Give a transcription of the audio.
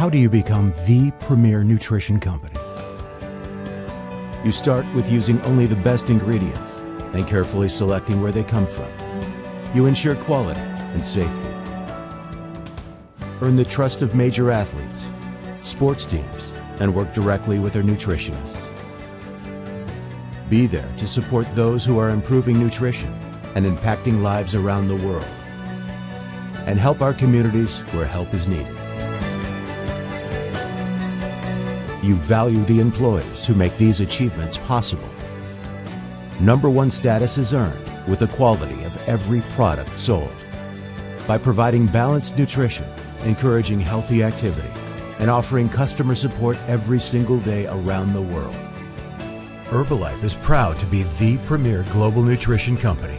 How do you become the premier nutrition company? You start with using only the best ingredients and carefully selecting where they come from. You ensure quality and safety. Earn the trust of major athletes, sports teams, and work directly with their nutritionists. Be there to support those who are improving nutrition and impacting lives around the world. And help our communities where help is needed. You value the employees who make these achievements possible. #1 status is earned with the quality of every product sold. By providing balanced nutrition, encouraging healthy activity, and offering customer support every single day around the world. Herbalife is proud to be the premier global nutrition company.